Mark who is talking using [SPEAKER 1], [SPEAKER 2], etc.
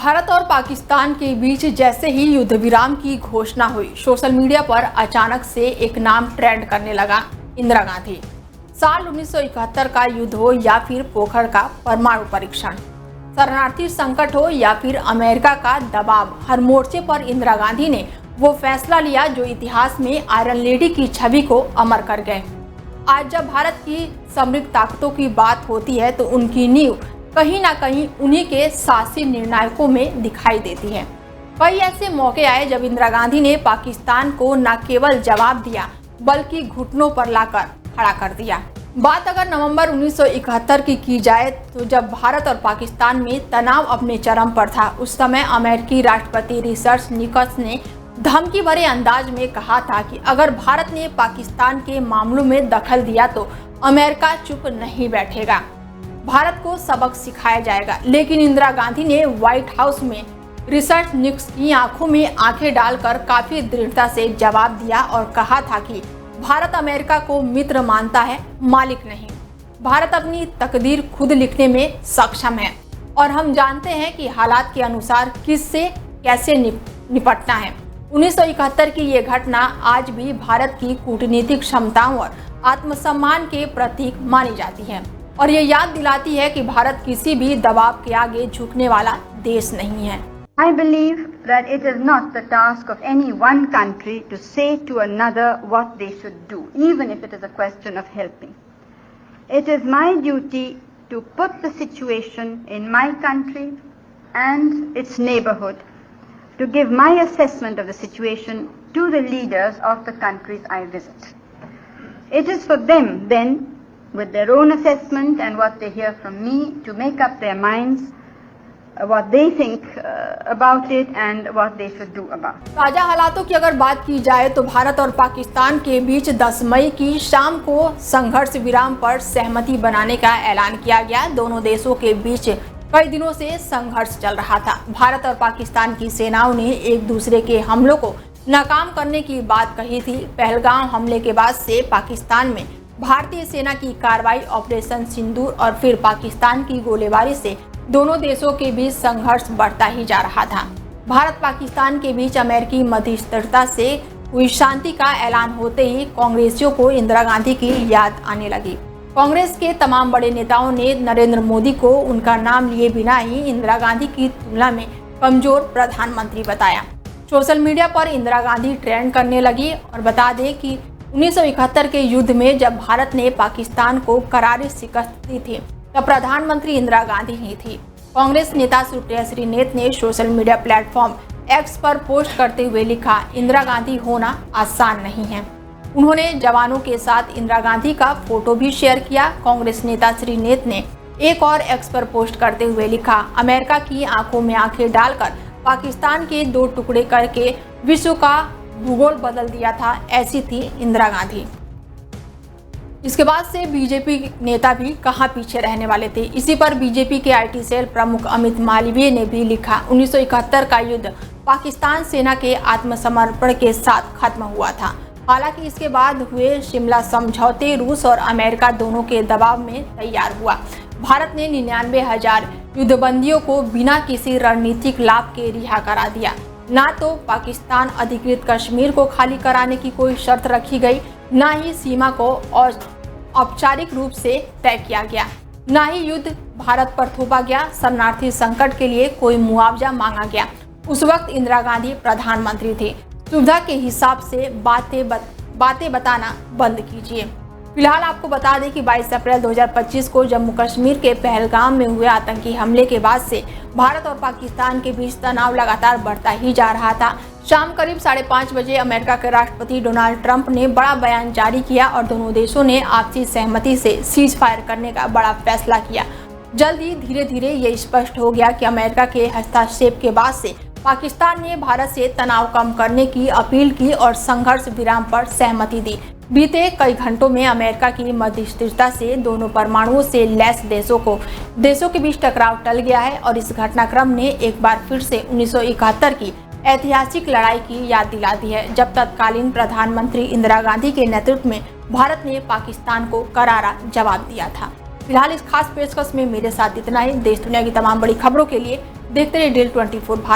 [SPEAKER 1] भारत और पाकिस्तान के बीच जैसे ही युद्ध विराम की घोषणा हुई, सोशल मीडिया पर अचानक से एक नाम ट्रेंड करने लगा, इंदिरा गांधी। साल 1971 का युद्ध हो या फिर पोखर का परमाणु परीक्षण, शरणार्थी संकट हो या फिर अमेरिका का दबाव, हर मोर्चे पर इंदिरा गांधी ने वो फैसला लिया जो इतिहास में आयरन लेडी की छवि को अमर कर गए। आज जब भारत की समृद्ध ताकतों की बात होती है तो उनकी नींव कहीं ना कहीं उन्हीं के साहसी निर्णायकों में दिखाई देती है। कई ऐसे मौके आए जब इंदिरा गांधी ने पाकिस्तान को न केवल जवाब दिया बल्कि घुटनों पर लाकर खड़ा कर दिया। बात अगर नवंबर 1971 की जाए तो जब भारत और पाकिस्तान में तनाव अपने चरम पर था, उस समय अमेरिकी राष्ट्रपति रिचर्ड निक्सन ने धमकी भरे अंदाज में कहा था कि अगर भारत ने पाकिस्तान के मामलों में दखल दिया तो अमेरिका चुप नहीं बैठेगा, भारत को सबक सिखाया जाएगा। लेकिन इंदिरा गांधी ने व्हाइट हाउस में रिचर्ड निक्सन की आंखों में आंखें डालकर काफी दृढ़ता से जवाब दिया और कहा था कि भारत अमेरिका को मित्र मानता है, मालिक नहीं। भारत अपनी तकदीर खुद लिखने में सक्षम है और हम जानते हैं कि हालात के अनुसार किससे कैसे निपटना है। 1971 की ये घटना आज भी भारत की कूटनीतिक क्षमताओं और आत्मसम्मान के प्रतीक मानी जाती है और ये याद दिलाती है कि भारत किसी भी दबाव के आगे झुकने वाला देश नहीं है।
[SPEAKER 2] I believe that it is not the task of any one country to say to another what they should do, even if it is a question of helping. It is my duty to put the situation in my country and its neighborhood, to give my assessment of the situation to the leaders of the countries I visit. It is for them then, with their own assessment and what they hear from me, to make up their minds what they think about it and what they should do about it.
[SPEAKER 1] ताजा हालातों की अगर बात की जाए तो भारत और पाकिस्तान के बीच 10 मई की शाम को संघर्ष विराम पर सहमति बनाने का ऐलान किया गया। दोनों देशों के बीच कई दिनों से संघर्ष चल रहा था। भारत और पाकिस्तान की सेनाओं ने एक दूसरे के हमलों को नाकाम करने की बात कही थी। पहलगाम हमले के बाद से पाकिस्तान में भारतीय सेना की कार्रवाई ऑपरेशन सिंदूर और फिर पाकिस्तान की गोलीबारी से दोनों देशों के बीच संघर्ष बढ़ता ही जा रहा था। भारत पाकिस्तान के बीच अमेरिकी मध्यस्थता से हुई शांति का ऐलान होते ही कांग्रेसियों को इंदिरा गांधी की याद आने लगी। कांग्रेस के तमाम बड़े नेताओं ने नरेंद्र मोदी को उनका नाम लिए बिना ही इंदिरा गांधी की तुलना में कमजोर प्रधानमंत्री बताया। सोशल मीडिया पर इंदिरा गांधी ट्रेंड करने लगी और बता दें कि 1971 के युद्ध में जब भारत ने पाकिस्तान को करारी शिकस्त दी थी तब प्रधानमंत्री इंदिरा गांधी ही थी। कांग्रेस नेता सुप्रिया श्रीनेत ने सोशल मीडिया प्लेटफॉर्म एक्स पर पोस्ट करते हुए लिखा, इंदिरा गांधी होना आसान नहीं है। उन्होंने जवानों के साथ इंदिरा गांधी का फोटो भी शेयर किया। कांग्रेस नेता श्रीनेत ने एक और एक्स पर पोस्ट करते हुए लिखा, अमेरिका की आंखों में आंखें डालकर पाकिस्तान के 2 टुकड़े करके विश्व का भूगोल बदल दिया था, ऐसी थी इंदिरा गांधी। इसके बाद से बीजेपी नेता भी कहां पीछे रहने वाले थे। इसी पर बीजेपी के आईटी सेल प्रमुख अमित मालवीय ने भी लिखा, 1971 का युद्ध पाकिस्तान सेना के आत्मसमर्पण के साथ खत्म हुआ था। हालांकि इसके बाद हुए शिमला समझौते रूस और अमेरिका दोनों के दबाव में तैयार हुआ। भारत ने 99,000 युद्धबंदियों को बिना किसी रणनीतिक लाभ के रिहा करा दिया। ना तो पाकिस्तान अधिकृत कश्मीर को खाली कराने की कोई शर्त रखी गई, ना ही सीमा को औपचारिक रूप से तय किया गया, ना ही युद्ध भारत पर थोपा गया। शरणार्थी संकट के लिए कोई मुआवजा मांगा गया। उस वक्त इंदिरा गांधी प्रधानमंत्री थे। सुविधा के हिसाब से बातें बताना बंद कीजिए। फिलहाल आपको बता दें कि 22 अप्रैल 2025 को जम्मू कश्मीर के पहलगाम में हुए आतंकी हमले के बाद से भारत और पाकिस्तान के बीच तनाव लगातार बढ़ता ही जा रहा था। शाम करीब 5:30 बजे अमेरिका के राष्ट्रपति डोनाल्ड ट्रंप ने बड़ा बयान जारी किया और दोनों देशों ने आपसी सहमति से सीज फायर करने का बड़ा फैसला किया। जल्द ही धीरे धीरे ये स्पष्ट हो गया कि अमेरिका के हस्तक्षेप के बाद से पाकिस्तान ने भारत से तनाव कम करने की अपील की और संघर्ष विराम पर सहमति दी। बीते कई घंटों में अमेरिका की मध्यस्थता से दोनों परमाणुओं से लैस देशों के बीच टकराव टल गया है और इस घटनाक्रम ने एक बार फिर से 1971 की ऐतिहासिक लड़ाई की याद दिला दी है, जब तत्कालीन प्रधानमंत्री इंदिरा गांधी के नेतृत्व में भारत ने पाकिस्तान को करारा जवाब दिया था। फिलहाल इस खास पेशकश में मेरे साथ इतना ही। देश दुनिया की तमाम बड़ी खबरों के लिए देखते रहिए DIL 24 भारत।